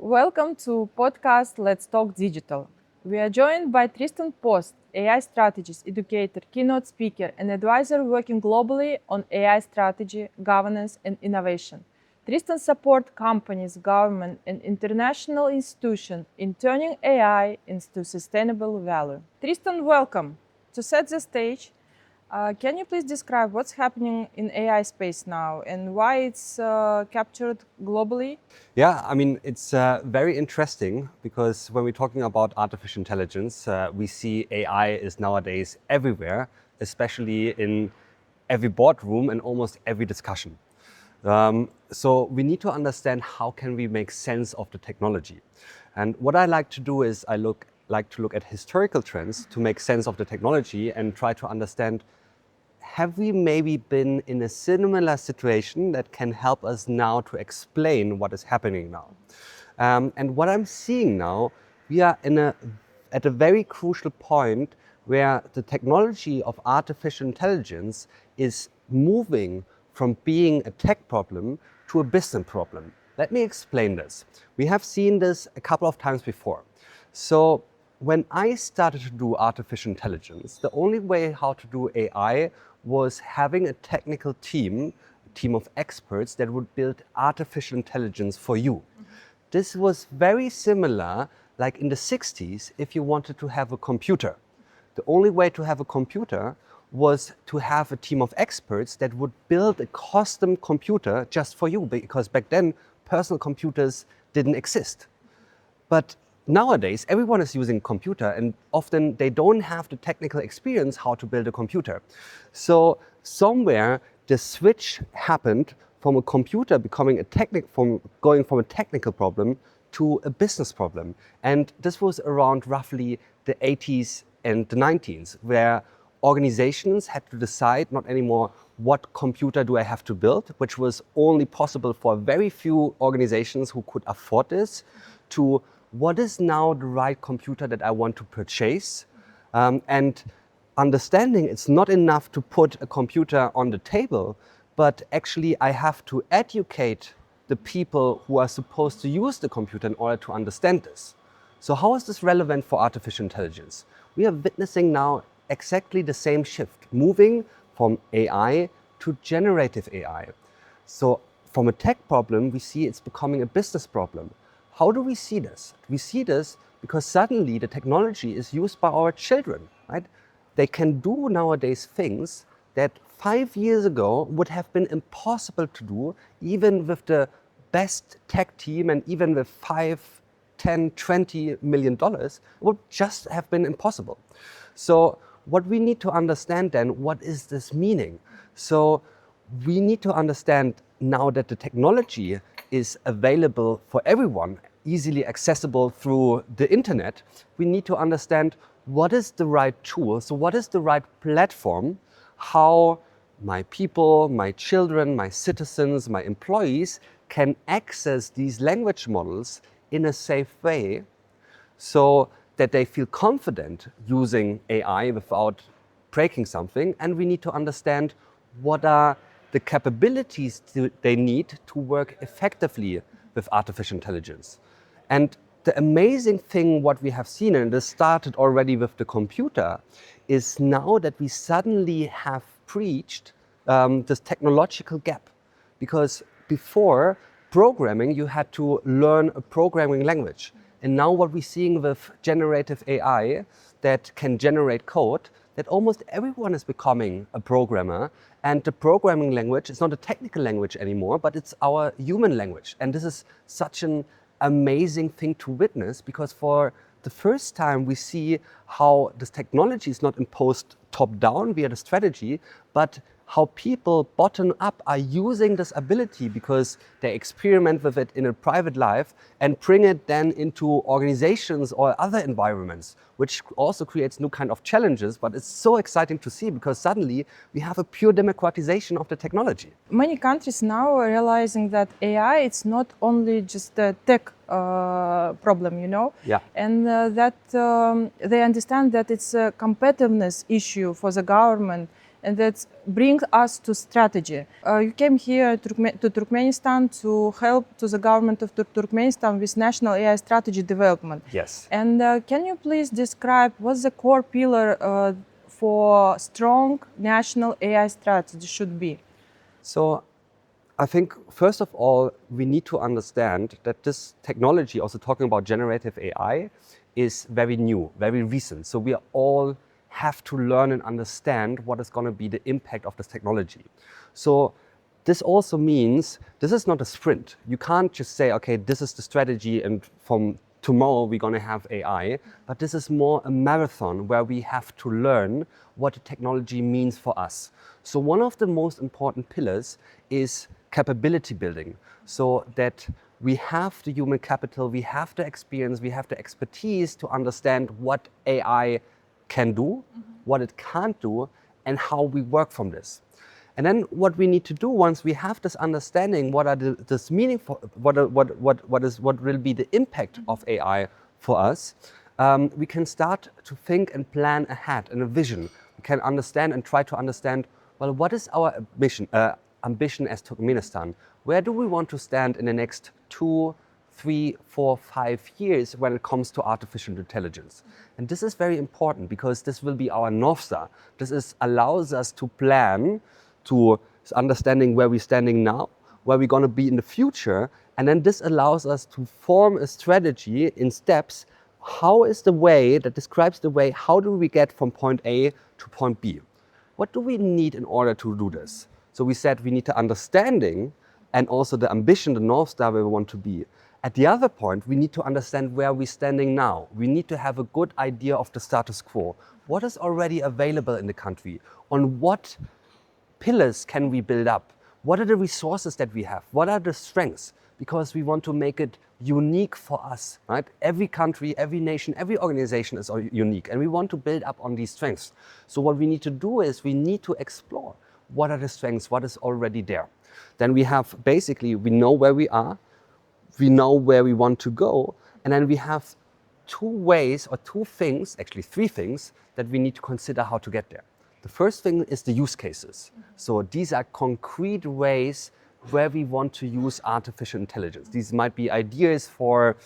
Welcome to podcast Let's Talk Digital. We are joined by Tristan Post, AI strategist, educator, keynote speaker, and advisor working globally on AI strategy, governance, and innovation. Tristan supports companies, government, and international institutions in turning AI into sustainable value. Tristan, welcome. To set the stage, can you please describe what's happening in AI space now and why it's captured globally? Yeah, I mean, it's very interesting because when we're talking about artificial intelligence, we see AI is nowadays everywhere, especially in every boardroom and almost every discussion. So we need to understand how can we make sense of the technology. And what I like to do is like to look at historical trends to make sense of the technology and try to understand, have we maybe been in a similar situation that can help us now to explain what is happening now? And what I'm seeing now, we are at a very crucial point where the technology of artificial intelligence is moving from being a tech problem to a business problem. Let me explain this. We have seen this a couple of times before. So when I started to do artificial intelligence, the only way how to do AI was having a technical team, a team of experts that would build artificial intelligence for you. This was very similar, like in the 60s, if you wanted to have a computer. The only way to have a computer was to have a team of experts that would build a custom computer just for you, because back then personal computers didn't exist. But nowadays, everyone is using a computer and often they don't have the technical experience how to build a computer. So somewhere the switch happened from a computer becoming going from a technical problem to a business problem. And this was around roughly the 80s and the 90s, where organizations had to decide not anymore what computer do I have to build, which was only possible for very few organizations who could afford this, to what is now the right computer that I want to purchase, and understanding it's not enough to put a computer on the table, but actually I have to educate the people who are supposed to use the computer in order to understand this. So how is this relevant for artificial intelligence? We are witnessing now exactly the same shift, moving from AI to generative AI. So from a tech problem, we see it's becoming a business problem. How do we see this? We see this because suddenly the technology is used by our children, right? They can do nowadays things that 5 years ago would have been impossible to do, even with the best tech team and even with $5, $10, $20 million, would just have been impossible. So what we need to understand then, what is this meaning? So we need to understand now that the technology is available for everyone, easily accessible through the internet, we need to understand what is the right tool, so what is the right platform, how my people, my children, my citizens, my employees can access these language models in a safe way so that they feel confident using AI without breaking something. And we need to understand what are the capabilities they need to work effectively with artificial intelligence. And the amazing thing what we have seen, and this started already with the computer, is now that we suddenly have breached this technological gap. Because before programming, you had to learn a programming language. And now what we're seeing with generative AI that can generate code, that almost everyone is becoming a programmer. And the programming language is not a technical language anymore, but it's our human language. And this is such an amazing thing to witness, because for the first time we see how this technology is not imposed top-down via the strategy, but how people bottom up are using this ability because they experiment with it in a private life and bring it then into organizations or other environments, which also creates new kind of challenges. But it's so exciting to see because suddenly we have a pure democratization of the technology. Many countries now are realizing that AI it's not only just a tech problem, Yeah. and that they understand that it's a competitiveness issue for the government and that brings us to strategy. You came here to Turkmenistan to help to the government of Turkmenistan with national AI strategy development. Yes. And can you please describe what the core pillar for strong national AI strategy should be? So I think, first of all, we need to understand that this technology, also talking about generative AI, is very new, very recent. So we all have to learn and understand what is going to be the impact of this technology. So this also means this is not a sprint. You can't just say, okay, this is the strategy and from tomorrow we're going to have AI, but this is more a marathon where we have to learn what the technology means for us. So one of the most important pillars is capability building, so that we have the human capital, we have the experience, we have the expertise to understand what AI can do, what it can't do, and how we work from this. And then what we need to do once we have this understanding, what are this meaningful, what will be the impact of AI for us, we can start to think and plan ahead in a vision. We can understand and try to understand, well, what is our ambition as Turkmenistan? Where do we want to stand in the next 2, 3, 4, 5 years when it comes to artificial intelligence? And this is very important because this will be our North Star. This allows us to plan, to understanding where we're standing now, where we're going to be in the future, and then this allows us to form a strategy in steps. How is the way that describes the way, how do we get from point A to point B? What do we need in order to do this? So we said we need the understanding and also the ambition, the North Star where we want to be. At the other point, we need to understand where we're standing now. We need to have a good idea of the status quo. What is already available in the country? On what pillars can we build up? What are the resources that we have? What are the strengths? Because we want to make it unique for us, right? Every country, every nation, every organization is unique, and we want to build up on these strengths. So what we need to do is we need to explore what are the strengths, what is already there. Then we have basically, we know where we are, we know where we want to go, and then we have 2 ways or 2 things, actually 3 things, that we need to consider how to get there. The first thing is the use cases. So these are concrete ways where we want to use artificial intelligence. These might be ideas for,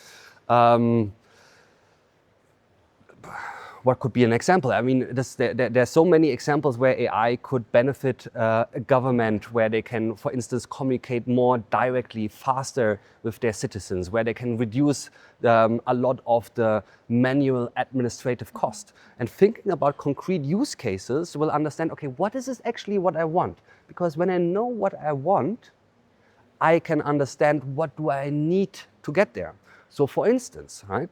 what could be an example? I mean, there are so many examples where AI could benefit a government, where they can, for instance, communicate more directly, faster with their citizens, where they can reduce a lot of the manual administrative cost. And thinking about concrete use cases, we'll understand, okay, what is this actually what I want? Because when I know what I want, I can understand what do I need to get there. So for instance, right,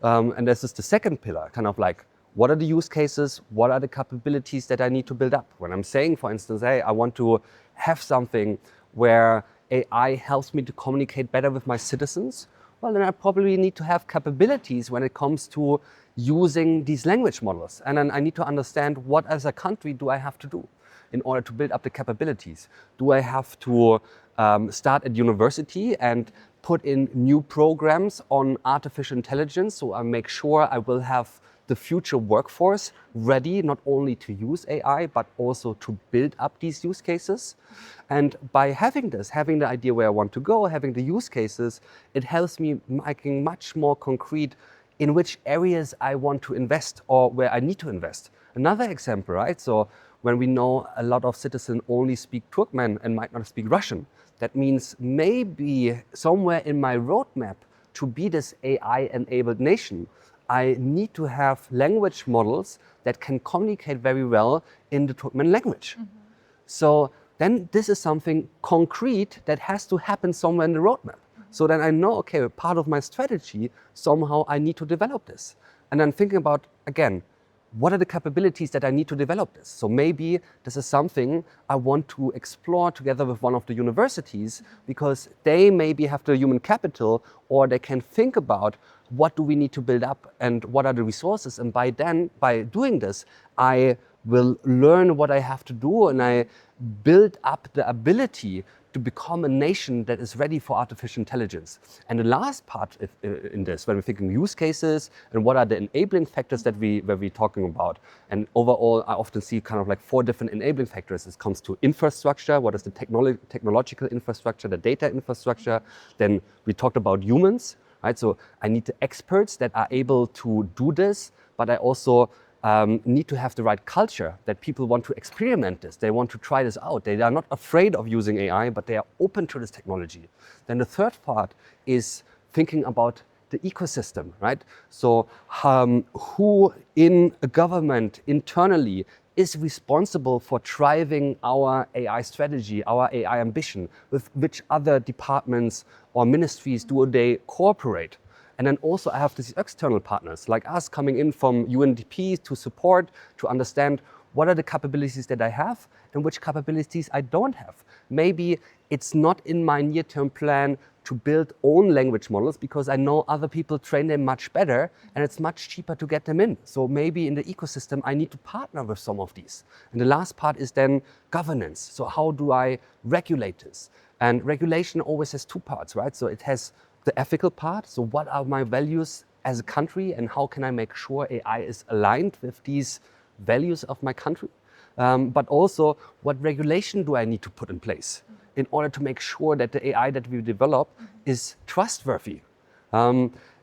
and this is the second pillar, kind of like, what are the use cases? What are the capabilities that I need to build up? When I'm saying, for instance, hey, I want to have something where AI helps me to communicate better with my citizens, well, then I probably need to have capabilities when it comes to using these language models. And then I need to understand what as a country do I have to do in order to build up the capabilities. Do I have to start at university and put in new programs on artificial intelligence, so I make sure I will have the future workforce ready not only to use AI, but also to build up these use cases? And by having this, having the idea where I want to go, having the use cases, it helps me making much more concrete in which areas I want to invest or where I need to invest. Another example, right? So when we know a lot of citizens only speak Turkmen and might not speak Russian, that means maybe somewhere in my roadmap to be this AI-enabled nation, I need to have language models that can communicate very well in the Turkmen language. So then this is something concrete that has to happen somewhere in the roadmap. So then I know, okay, part of my strategy, somehow I need to develop this. And then thinking about, again, what are the capabilities that I need to develop this? So maybe this is something I want to explore together with one of the universities, because they maybe have the human capital, or they can think about what do we need to build up and what are the resources. And by doing this, I will learn what I have to do, and I build up the ability to become a nation that is ready for artificial intelligence. And the last part in this, when we're thinking use cases and what are the enabling factors that we're talking about. And overall, I often see kind of like 4 different enabling factors. It comes to infrastructure, what is the technological infrastructure, the data infrastructure. Then we talked about humans, right? So I need the experts that are able to do this, but I also need to have the right culture that people want to experiment this. They want to try this out. They are not afraid of using AI, but they are open to this technology. Then the third part is thinking about the ecosystem, right? So who in a government internally is responsible for driving our AI strategy, our AI ambition? With which other departments or ministries do they cooperate? And then also I have these external partners like us coming in from UNDP to support, to understand what are the capabilities that I have and which capabilities I don't have. Maybe it's not in my near-term plan to build own language models because I know other people train them much better and it's much cheaper to get them in. So maybe in the ecosystem, I need to partner with some of these. And the last part is then governance. So how do I regulate this? And regulation always has 2 parts, right? So it has the ethical part. So what are my values as a country and how can I make sure AI is aligned with these values of my country? But also what regulation do I need to put in place in order to make sure that the AI that we develop is trustworthy?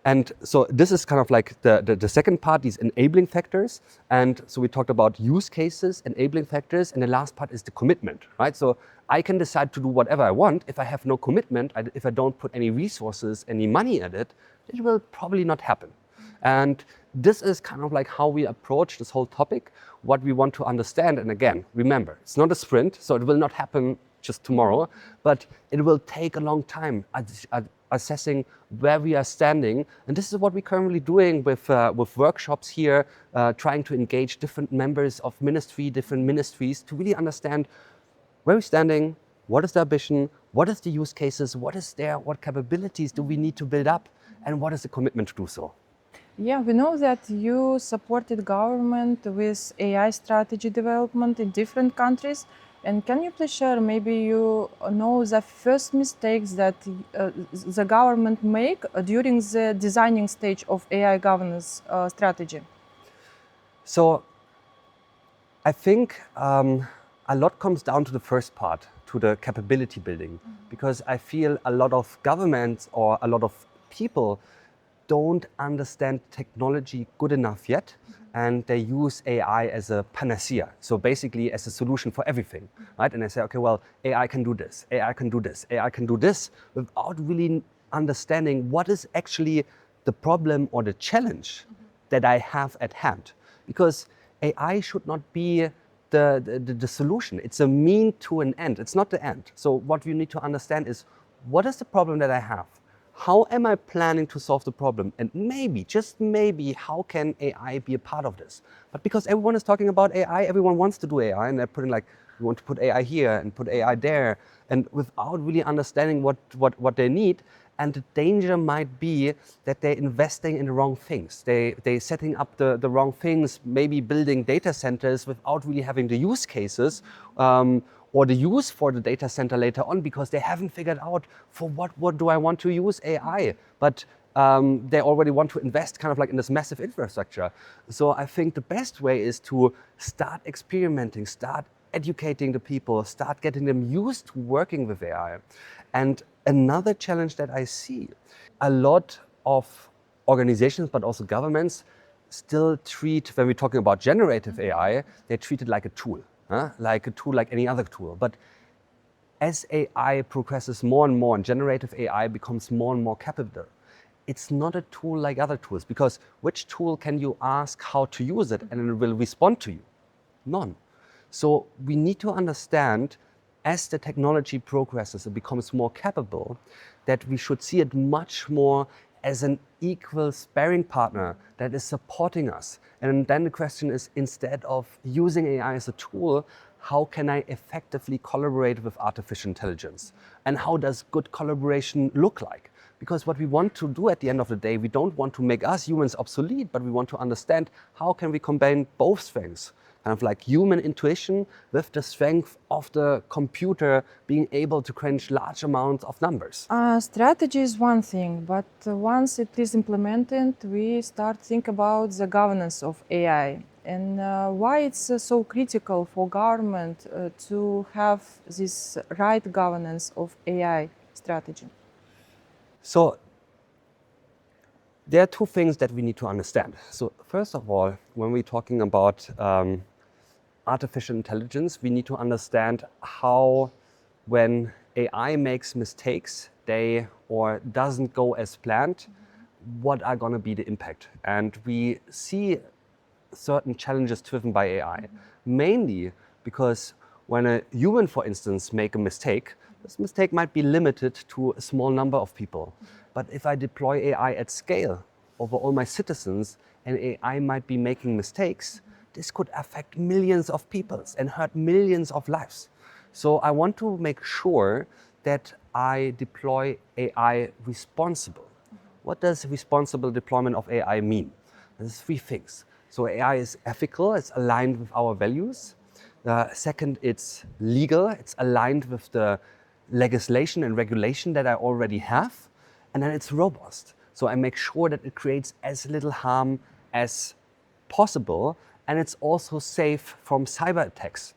And so this is kind of like the second part, these enabling factors. And so we talked about use cases, enabling factors, and the last part is the commitment, right? So I can decide to do whatever I want. If I have no commitment, if I don't put any resources, any money at it, it will probably not happen. And this is kind of like how we approach this whole topic, what we want to understand. And again, remember, it's not a sprint, so it will not happen just tomorrow, but it will take a long time assessing where we are standing. And this is what we're currently doing with workshops here, trying to engage different members of different ministries to really understand where we're standing, what is the ambition, what is the use cases, what capabilities do we need to build up, and what is the commitment to do so. Yeah, we know that you supported government with AI strategy development in different countries. And can you please share, maybe you know the first mistakes that the government make during the designing stage of AI governance strategy? So I think a lot comes down to the first part, to the capability building, because I feel a lot of governments or a lot of people don't understand technology good enough yet, and they use AI as a panacea. So basically as a solution for everything, right? And they say, okay, well, AI can do this, AI can do this, AI can do this, without really understanding what is actually the problem or the challenge that I have at hand. Because AI should not be the solution. It's a mean to an end. It's not the end. So what you need to understand is, what is the problem that I have? How am I planning to solve the problem? And maybe, just maybe, how can AI be a part of this? But because everyone is talking about AI, everyone wants to do AI, and they're putting like, we want to put AI here and put AI there, and without really understanding what they need. And the danger might be that they're investing in the wrong things. They're setting up the wrong things, maybe building data centers without really having the use cases or the use for the data center later on, because they haven't figured out for what do I want to use AI. But they already want to invest kind of like in this massive infrastructure. So I think the best way is to start experimenting, start educating the people, start getting them used to working with AI. And another challenge that I see, a lot of organizations, but also governments, still treat, when we're talking about generative AI, they treat it like a tool, like any other tool. But as AI progresses more and more and generative AI becomes more and more capable, it's not a tool like other tools, because which tool can you ask how to use it and it will respond to you? None. So we need to understand, as the technology progresses and becomes more capable, that we should see it much more as an equal sparring partner that is supporting us. And then the question is, instead of using AI as a tool, how can I effectively collaborate with artificial intelligence? And how does good collaboration look like? Because what we want to do at the end of the day, we don't want to make us humans obsolete, but we want to understand how can we combine both strengths. kind of like human intuition with the strength of the computer being able to crunch large amounts of numbers. Strategy is one thing, but once it is implemented, we start think about the governance of AI and why it's so critical for government to have this right governance of AI strategy. So there are two things that we need to understand. So first of all, when we're talking about artificial intelligence, we need to understand how when AI makes mistakes, or doesn't go as planned, what are going to be the impact? And we see certain challenges driven by AI, mainly because when a human, for instance, make a mistake, this mistake might be limited to a small number of people. But if I deploy AI at scale over all my citizens and AI might be making mistakes, this could affect millions of people and hurt millions of lives. So I want to make sure that I deploy AI responsible. What does responsible deployment of AI mean? There's three things. So AI is ethical, it's aligned with our values. Second, it's legal, it's aligned with the legislation and regulation that I already have. And then it's robust. So I make sure that it creates as little harm as possible, and it's also safe from cyber attacks.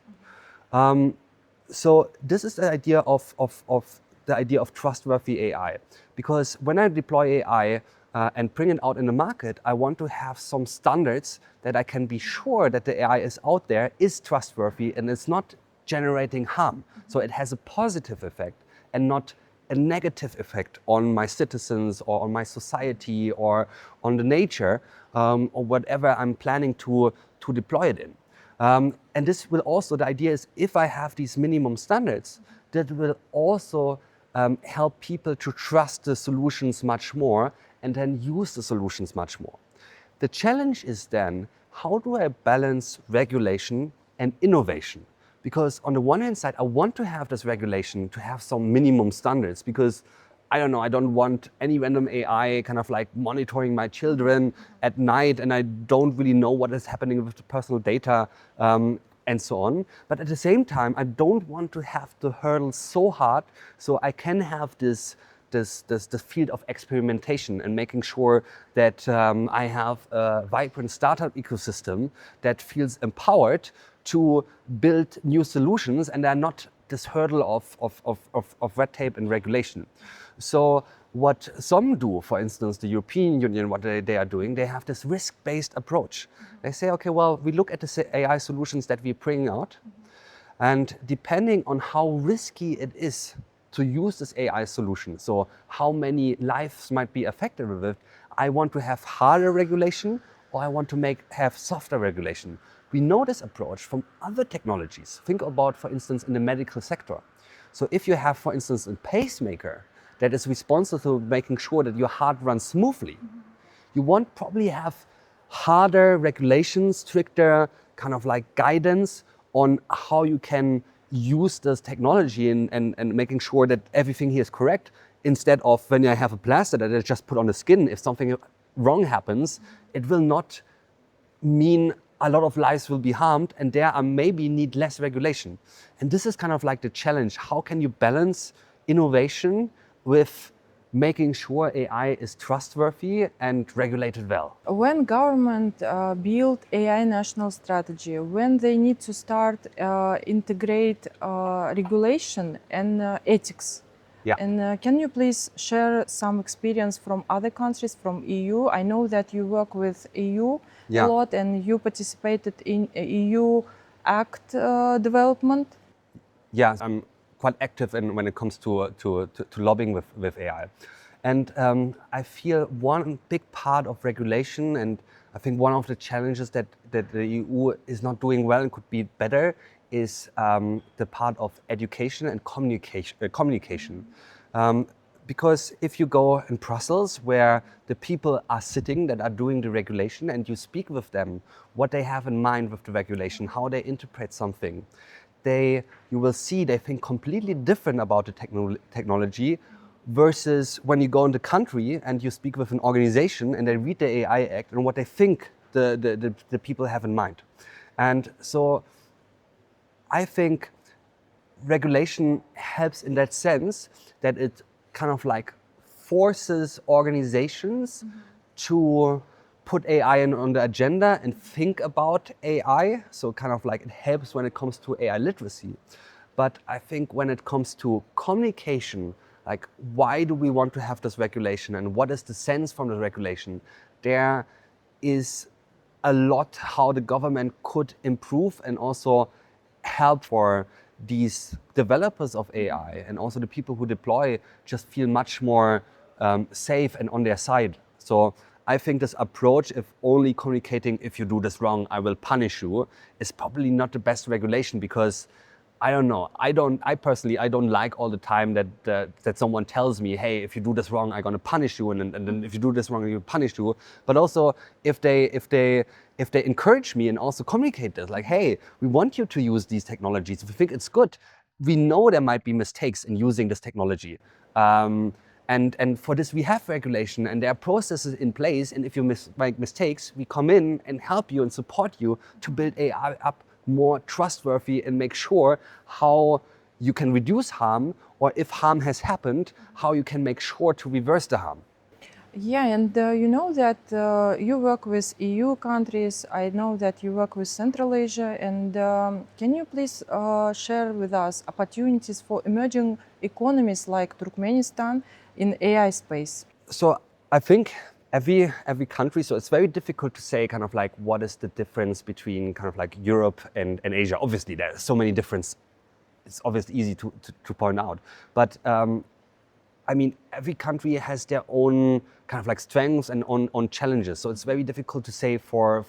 So this is the idea of trustworthy AI. Because when I deploy AI and bring it out in the market, I want to have some standards that I can be sure that the AI is out there, is trustworthy, and is not generating harm. So it has a positive effect and not a negative effect on my citizens or on my society or on the nature or whatever I'm planning to deploy it in. And this will also, the idea is if I have these minimum standards, that will also help people to trust the solutions much more and then use the solutions much more. The challenge is then, how do I balance regulation and innovation? Because on the one hand side, I want to have this regulation to have some minimum standards because I don't want any random AI kind of like monitoring my children at night and I don't really know what is happening with the personal data and so on. But at the same time, I don't want to have the hurdles so hard so I can have this field of experimentation and making sure that I have a vibrant startup ecosystem that feels empowered to build new solutions and they're not this hurdle of red tape and regulation. So what some do, for instance, the European Union, what they are doing, they have this risk-based approach. They say, okay, well, we look at the AI solutions that we bring out, and depending on how risky it is to use this AI solution, so how many lives might be affected with it, I want to have harder regulation or I want to have softer regulation. We know this approach from other technologies. Think about, for instance, in the medical sector. So if you have, for instance, a pacemaker that is responsible for making sure that your heart runs smoothly, you won't probably have harder regulations, stricter kind of like guidance on how you can use this technology and making sure that everything here is correct, instead of when I have a plaster that I just put on the skin, if something wrong happens, it will not mean a lot of lives will be harmed, and there maybe need less regulation. And this is kind of like the challenge. How can you balance innovation with making sure AI is trustworthy and regulated well? When government build AI national strategy, when they need to start integrate regulation and ethics, Yeah. and can you please share some experience from other countries, from EU? I know that you work with EU Yeah. a lot and you participated in EU Act development. Yeah, I'm quite active when it comes to lobbying with AI. And I feel one big part of regulation, and I think one of the challenges that the EU is not doing well and could be better, is the part of education and communication. Because if you go in Brussels, where the people are sitting that are doing the regulation, and you speak with them, what they have in mind with the regulation, how they interpret something, you will see they think completely different about the technology versus when you go in the country and you speak with an organization and they read the AI Act and what they think the people have in mind. And so I think regulation helps in that sense that it kind of like forces organizations to put AI on the agenda and think about AI. So kind of like it helps when it comes to AI literacy. But I think when it comes to communication, like why do we want to have this regulation and what is the sense from the regulation, there is a lot how the government could improve and also help for these developers of AI and also the people who deploy just feel much more safe and on their side. So I think this approach, if only communicating, if you do this wrong, I will punish you, is probably not the best regulation, because I don't know. I personally don't like all the time that someone tells me, hey, if you do this wrong, I'm gonna punish you, and then if you do this wrong, you punish you. But also if they encourage me and also communicate this, like, hey, we want you to use these technologies. If we think it's good, we know there might be mistakes in using this technology. And for this, we have regulation and there are processes in place. And if you make mistakes, we come in and help you and support you to build AI up more trustworthy and make sure how you can reduce harm, or if harm has happened, how you can make sure to reverse the harm. Yeah, and you know that you work with EU countries. I know that you work with Central Asia. And can you please share with us opportunities for emerging economies like Turkmenistan in AI space? So I think every country, so it's very difficult to say kind of like what is the difference between kind of like Europe and Asia. Obviously, there's so many differences. It's obviously easy to point out. But I mean, every country has their own kind of like strengths and own challenges. So it's very difficult to say for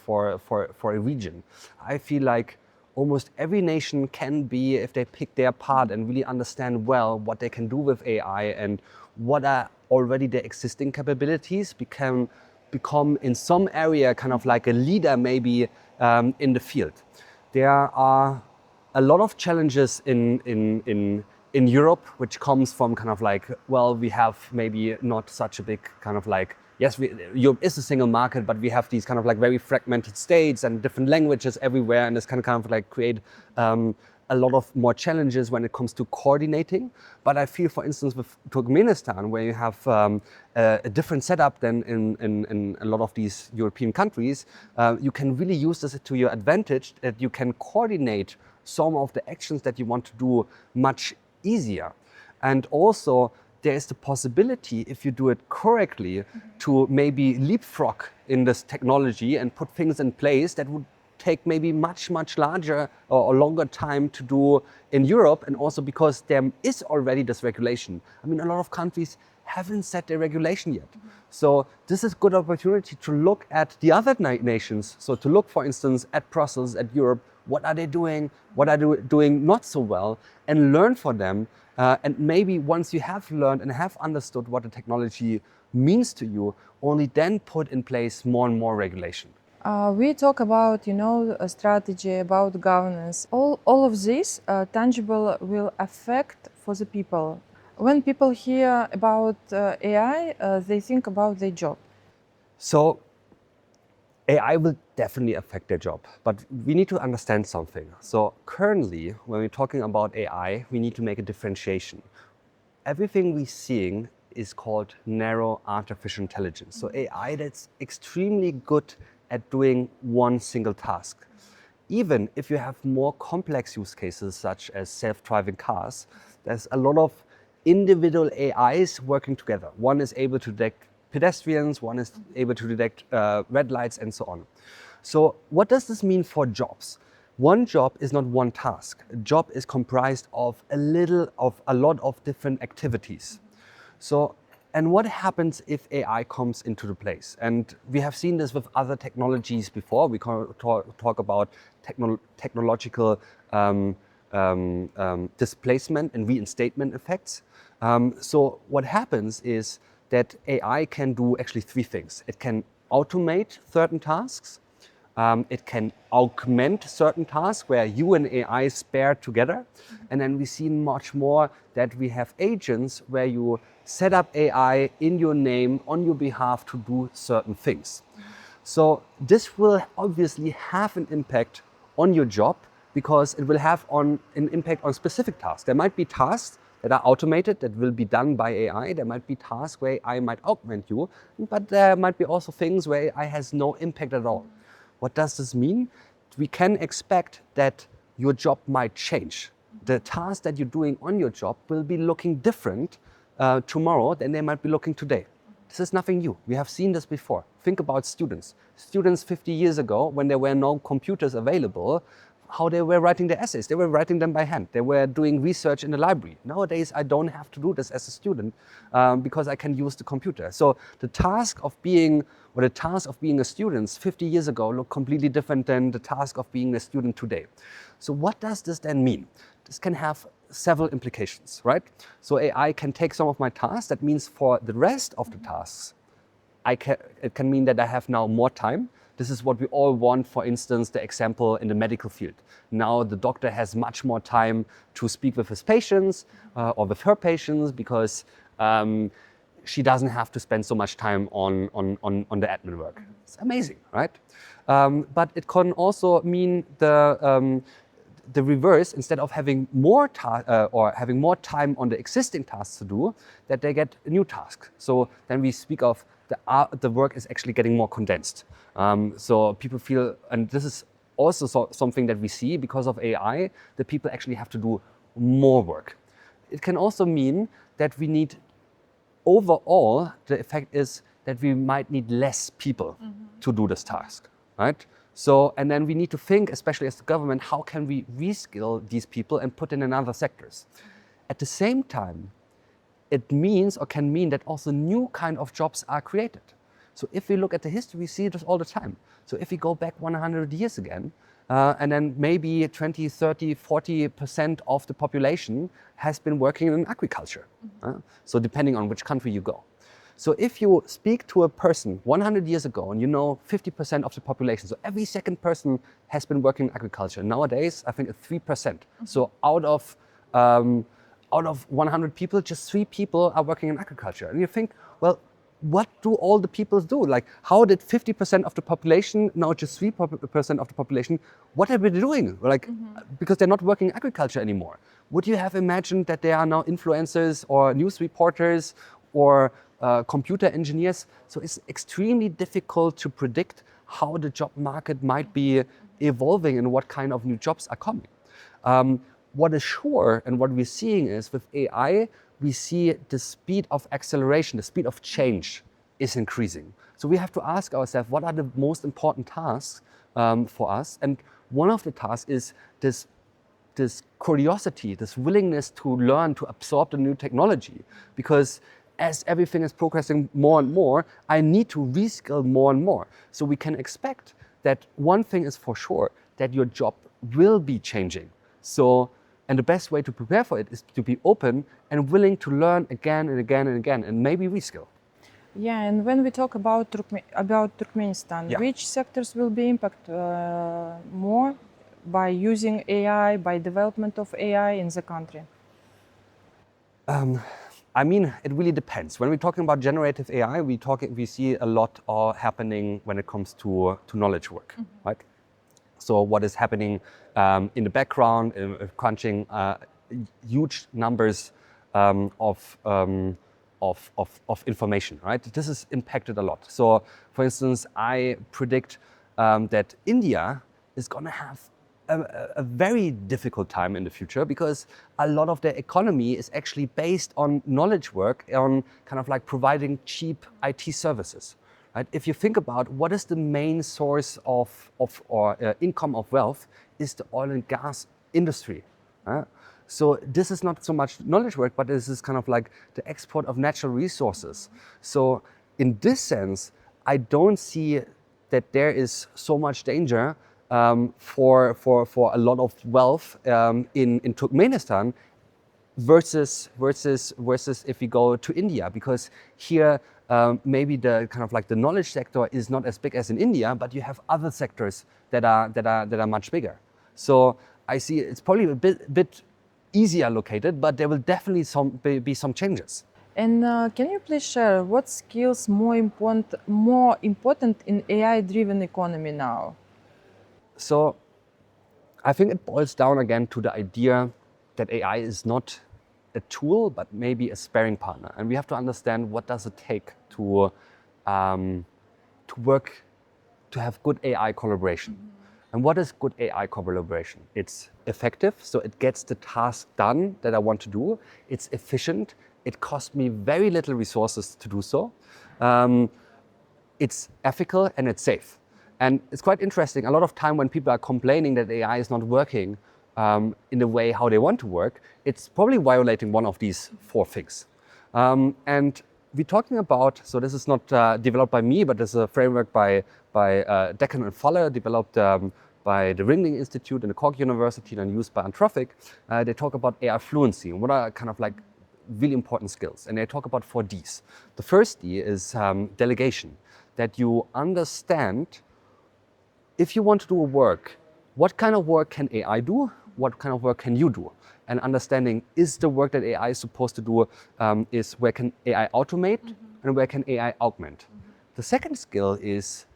a region. I feel like almost every nation can be, if they pick their part and really understand well what they can do with AI and what are already their existing capabilities, become in some area kind of like a leader maybe in the field. There are a lot of challenges in Europe, which comes from kind of like, well, we have maybe not such a big kind of like, yes, Europe is a single market, but we have these kind of like very fragmented states and different languages everywhere, and this can kind of like create a lot of more challenges when it comes to coordinating. But I feel, for instance, with Turkmenistan, where you have a different setup than in a lot of these European countries, you can really use this to your advantage, that you can coordinate some of the actions that you want to do much easier. And also, there is the possibility, if you do it correctly, to maybe leapfrog in this technology and put things in place that would take maybe much larger or longer time to do in Europe, and also because there is already this regulation. I mean, a lot of countries haven't set their regulation yet. So this is a good opportunity to look at the other nations. So to look, for instance, at Brussels, at Europe, what are they doing? What are they doing not so well? And learn from them. And maybe once you have learned and have understood what the technology means to you, only then put in place more and more regulation. We talk about, a strategy, about governance. All of this tangible will affect for the people. When people hear about AI, they think about their job. So AI will definitely affect their job, but we need to understand something. So currently, when we're talking about AI, we need to make a differentiation. Everything we're seeing is called narrow artificial intelligence. So AI that's extremely good at doing one single task. Even if you have more complex use cases, such as self-driving cars, there's a lot of individual AIs working together. One is able to detect pedestrians, one is able to detect red lights, and so on. So what does this mean for jobs? One job is not one task. A job is comprised of a lot of different activities. So, and what happens if AI comes into the place? And we have seen this with other technologies before. We can talk about technological displacement and reinstatement effects. So what happens is that AI can do actually three things. It can automate certain tasks. It can augment certain tasks where you and AI pair together. And then we see much more that we have agents where you set up AI in your name, on your behalf, to do certain things. So this will obviously have an impact on your job because it will have an impact on specific tasks. There might be tasks that are automated, that will be done by AI. There might be tasks where AI might augment you, but there might be also things where AI has no impact at all. What does this mean? We can expect that your job might change. The tasks that you're doing on your job will be looking different tomorrow than they might be looking today. This is nothing new. We have seen this before. Think about students. Students 50 years ago, when there were no computers available, how they were writing their essays. They were writing them by hand. They were doing research in the library. Nowadays, I don't have to do this as a student because I can use the computer. So the task of being a student 50 years ago looked completely different than the task of being a student today. So what does this then mean? This can have several implications, right? So AI can take some of my tasks. That means for the rest of the tasks, it can mean that I have now more time. This is what we all want, for instance, the example in the medical field. Now the doctor has much more time to speak with his patients or with her patients because she doesn't have to spend so much time on the admin work. It's amazing, right? But it can also mean the reverse. Instead of having more time on the existing tasks to do, that they get a new task. So then we speak of the work is actually getting more condensed. So people feel, and this is also something that we see because of AI, that people actually have to do more work. It can also mean that we need, overall, the effect is that we might need less people to do this task, right? So, and then we need to think, especially as the government, how can we reskill these people and put in other sectors? At the same time, it means or can mean that also new kind of jobs are created. So if we look at the history, we see this all the time. So if we go back 100 years again, and then maybe 20, 30, 40% of the population has been working in agriculture. So depending on which country you go. So if you speak to a person 100 years ago and you know 50% of the population, so every second person has been working in agriculture. Nowadays, I think it's 3%. So out of 100 people, just 3 people are working in agriculture. And you think, well, what do all the people do? Like, how did 50% of the population, now just 3% of the population, what are they doing? Like, because they're not working in agriculture anymore. Would you have imagined that they are now influencers or news reporters or computer engineers? So it's extremely difficult to predict how the job market might be evolving and what kind of new jobs are coming. What is sure and what we're seeing is with AI, we see the speed of acceleration, the speed of change is increasing. So we have to ask ourselves, what are the most important tasks for us? And one of the tasks is this curiosity, this willingness to learn, to absorb the new technology. Because as everything is progressing more and more, I need to reskill more and more. So we can expect that one thing is for sure, that your job will be changing. So, and the best way to prepare for it is to be open and willing to learn again and again and again, and maybe reskill. Yeah, and when we talk about Turkmenistan, which sectors will be impacted more by using AI, by development of AI in the country? I mean, it really depends. When we're talking about generative AI, we see a lot happening when it comes to knowledge work, right? So what is happening in the background, crunching huge numbers of information, right? This is impacted a lot. So, for instance, I predict that India is going to have a very difficult time in the future because a lot of their economy is actually based on knowledge work, on kind of like providing cheap IT services. Right? If you think about what is the main source of income of wealth, is the oil and gas industry. So this is not so much knowledge work, but this is kind of like the export of natural resources. So in this sense, I don't see that there is so much danger for a lot of wealth in Turkmenistan versus if we go to India, because here maybe the kind of like the knowledge sector is not as big as in India, but you have other sectors that are much bigger. So I see it's probably a bit easier located, but there will definitely be some changes. And can you please share what skills more important in AI-driven economy now? So I think it boils down again to the idea that AI is not a tool, but maybe a sparring partner. And we have to understand what does it take to work, to have good AI collaboration. And what is good AI collaboration? It's effective, so it gets the task done that I want to do. It's efficient. It costs me very little resources to do so. It's ethical and it's safe. And it's quite interesting. A lot of time when people are complaining that AI is not working in the way how they want to work, it's probably violating one of these four things. And we're talking about, so this is not developed by me, but this is a framework by Decken and Faller, developed by the Ringling Institute and the Cork University and used by Anthropic. They talk about AI fluency and what are kind of like really important skills. And they talk about 4 Ds. The first D is delegation, that you understand if you want to do a work, what kind of work can AI do? What kind of work can you do? And understanding is the work that AI is supposed to do is where can AI automate and where can AI augment. The second skill is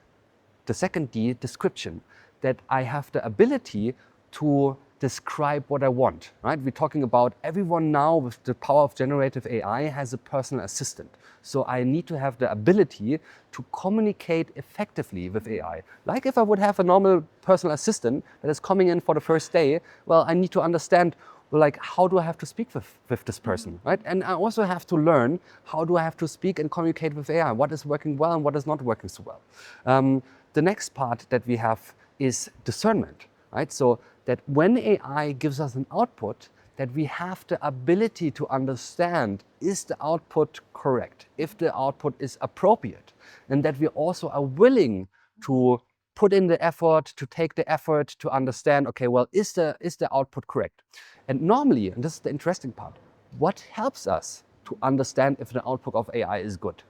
the second D, description, that I have the ability to describe what I want, right? We're talking about everyone now with the power of generative AI has a personal assistant. So I need to have the ability to communicate effectively with AI. Like if I would have a normal personal assistant that is coming in for the first day, well, I need to understand, like, how do I have to speak with this person, right? And I also have to learn, how do I have to speak and communicate with AI? What is working well and what is not working so well? The next part that we have is discernment, right? So that when AI gives us an output, that we have the ability to understand, is the output correct? If the output is appropriate, and that we also are willing to put in the effort, to take the effort to understand, okay, well, is the output correct? And normally, and this is the interesting part, what helps us to understand if the output of AI is good?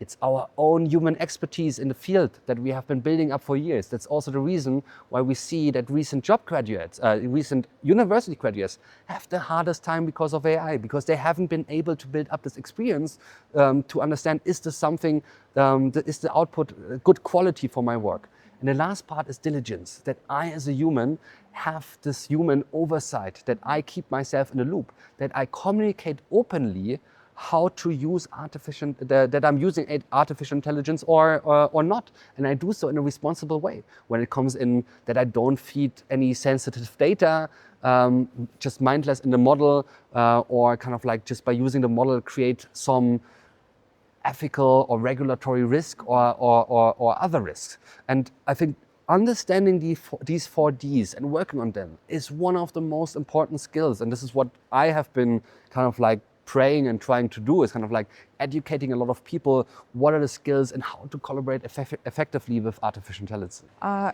It's our own human expertise in the field that we have been building up for years. That's also the reason why we see that recent job graduates, recent university graduates have the hardest time because of AI, because they haven't been able to build up this experience to understand, is this something, is the output good quality for my work? And the last part is diligence, that I as a human have this human oversight, that I keep myself in the loop, that I communicate openly how to use that I'm using artificial intelligence or not. And I do so in a responsible way. When it comes in that I don't feed any sensitive data, just mindless in the model, or kind of like just by using the model create some ethical or regulatory risk or other risks. And I think understanding these 4 Ds and working on them is one of the most important skills. And this is what I have been kind of like praying and trying to do, is kind of like educating a lot of people what are the skills and how to collaborate effectively with artificial intelligence.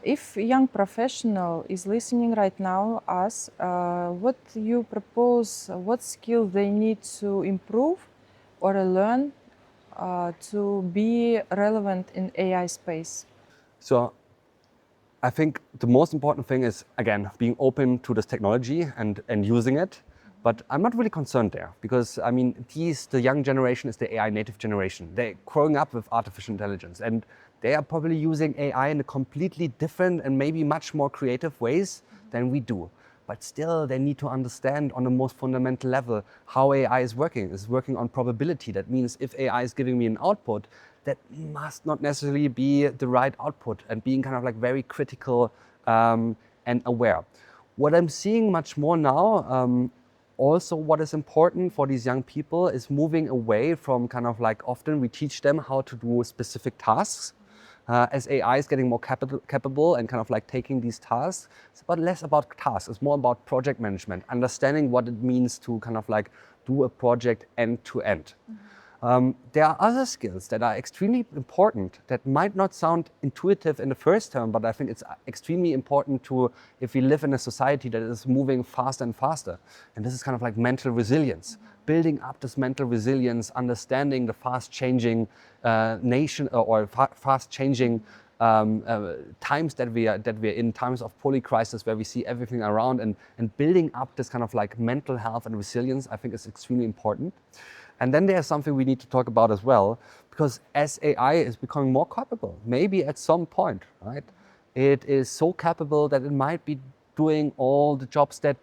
If a young professional is listening right now, us, what you propose, what skill they need to improve or learn to be relevant in AI space? So I think the most important thing is, again, being open to this technology and using it. But I'm not really concerned there, because I mean, the young generation is the AI native generation. They're growing up with artificial intelligence, and they are probably using AI in a completely different and maybe much more creative ways than we do. But still, they need to understand on the most fundamental level how AI is working. It's working on probability. That means if AI is giving me an output, that must not necessarily be the right output, and being kind of like very critical and aware. What I'm seeing much more now, also what is important for these young people is moving away from kind of like, often we teach them how to do specific tasks. As AI is getting more capable and kind of like taking these tasks, it's less about tasks, it's more about project management, understanding what it means to kind of like do a project end to end. There are other skills that are extremely important that might not sound intuitive in the first term, but I think it's extremely important to, if we live in a society that is moving faster and faster. And this is kind of like mental resilience, building up this mental resilience, understanding the fast-changing nation or fast-changing times that we're in, times of polycrisis where we see everything around, and building up this kind of like mental health and resilience, I think is extremely important. And then there's something we need to talk about as well, because as AI is becoming more capable, maybe at some point, right, it is so capable that it might be doing all the jobs that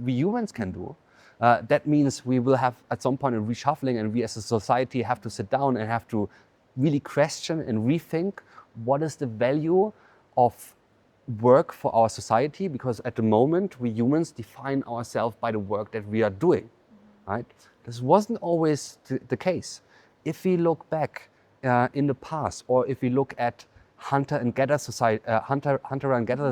we humans can do. That means we will have at some point a reshuffling, and we as a society have to sit down and have to really question and rethink what is the value of work for our society, because at the moment we humans define ourselves by the work that we are doing, right? This wasn't always the case. If we look back in the past, or if we look at hunter and gatherer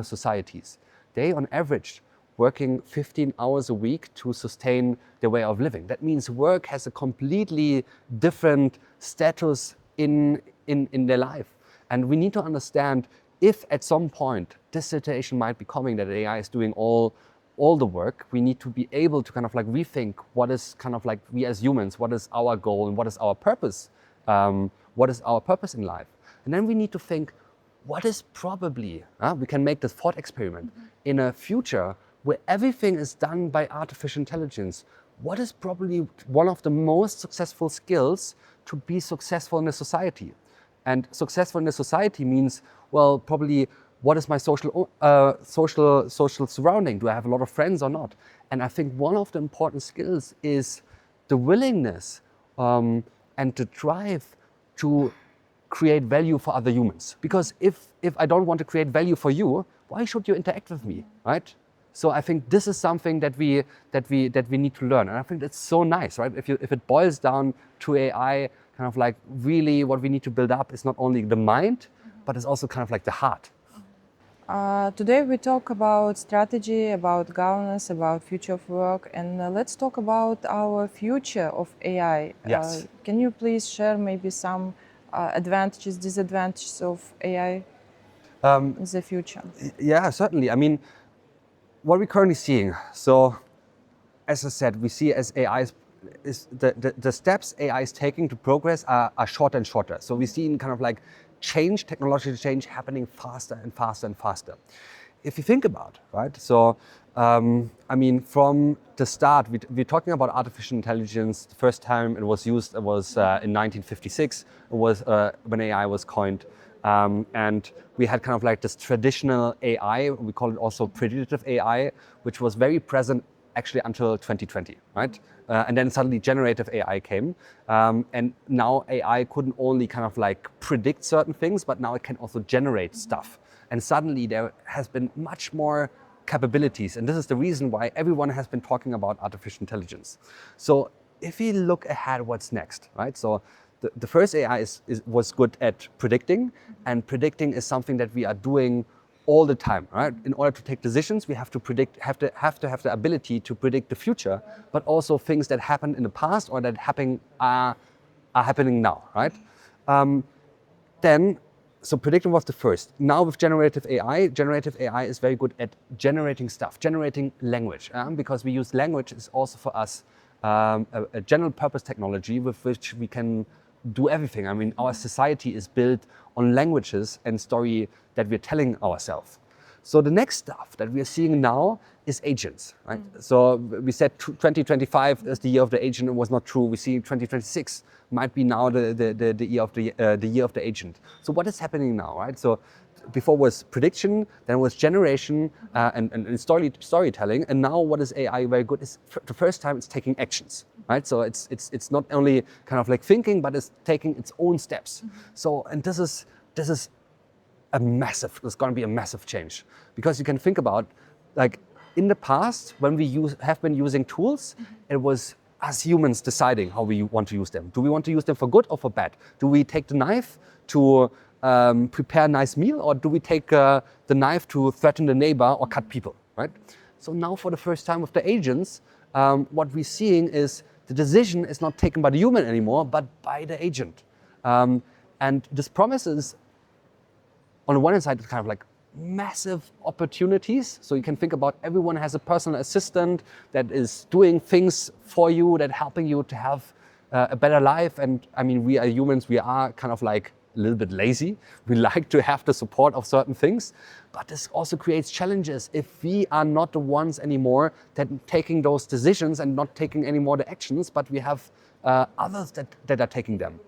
societies, they on average working 15 hours a week to sustain their way of living. That means work has a completely different status in their life. And we need to understand if at some point this situation might be coming, that AI is doing all the work, we need to be able to kind of like rethink what is kind of like we as humans, what is our goal and what is our purpose? What is our purpose in life? And then we need to think, what is probably, we can make this thought experiment, in a future where everything is done by artificial intelligence, what is probably one of the most successful skills to be successful in a society? And successful in a society means, well, probably what is my social surrounding? Do I have a lot of friends or not? And I think one of the important skills is the willingness and the drive to create value for other humans. Because if I don't want to create value for you, why should you interact with me, right? So I think this is something that we need to learn, and I think that's so nice, right? If it boils down to AI, kind of like really what we need to build up is not only the mind, but it's also kind of like the heart. Today we talk about strategy, about governance, about future of work, and let's talk about our future of AI. Yes. Can you please share maybe some advantages, disadvantages of AI in the future? Yeah, certainly. I mean, what we're currently seeing, so as I said, we see as AI is the steps AI is taking to progress are shorter and shorter. So we're seeing kind of like technological change happening faster and faster and faster. If you think about, right? So, I mean, from the start, we're talking about artificial intelligence. The first time it was used, it was in 1956. It was when AI was coined. And we had kind of like this traditional AI, we call it also predictive AI, which was very present actually until 2020, right? And then suddenly generative AI came. And now AI couldn't only kind of like predict certain things, but now it can also generate stuff. And suddenly there has been much more capabilities. And this is the reason why everyone has been talking about artificial intelligence. So if we look ahead, what's next, right? So the first AI was good at predicting, and predicting is something that we are doing all the time, right? In order to take decisions, we have to have the ability to predict the future, but also things that happened in the past or that are happening now, right? So predicting was the first. Now with generative AI is very good at generating stuff, generating language, because we use language is also for us a general purpose technology with which we can do everything. I mean, our society is built on languages and story that we're telling ourselves. So the next stuff that we're seeing now is agents, right? So we said 2025 is the year of the agent. It was not true. We see 2026 might be now the year of the agent. So what is happening now, right? So before was prediction, then was generation and storytelling, and now what is AI very good is the first time it's taking actions, right? So it's not only kind of like thinking, but it's taking its own steps. So and this is there's going to be a massive change, because you can think about, like, in the past when we have been using tools, it was us humans deciding how we want to use them. Do we want to use them for good or for bad? Do we take the knife to prepare a nice meal, or do we take the knife to threaten the neighbor or cut people, right? So now for the first time with the agents, what we're seeing is the decision is not taken by the human anymore, but by the agent. And this promises, on the one hand side, it's kind of like massive opportunities. So you can think about everyone has a personal assistant that is doing things for you, that helping you to have a better life. And I mean, we are humans, we are kind of like a little bit lazy. We like to have the support of certain things, but this also creates challenges if we are not the ones anymore that taking those decisions and not taking any more the actions, but we have others that are taking them.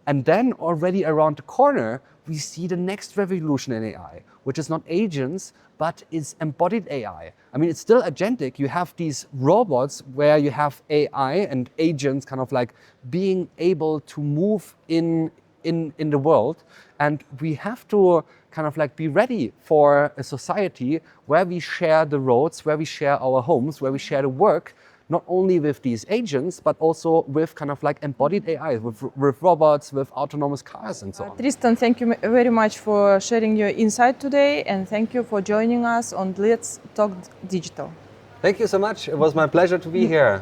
And then already around the corner, we see the next revolution in AI, which is not agents, but is embodied AI. I mean, it's still agentic. You have these robots where you have AI and agents kind of like being able to move in the world. And we have to kind of like be ready for a society where we share the roads, where we share our homes, where we share the work, not only with these agents, but also with kind of like embodied AI, with robots, with autonomous cars and so on. Tristan, thank you very much for sharing your insight today, and thank you for joining us on Let's Talk Digital. Thank you so much. It was my pleasure to be here.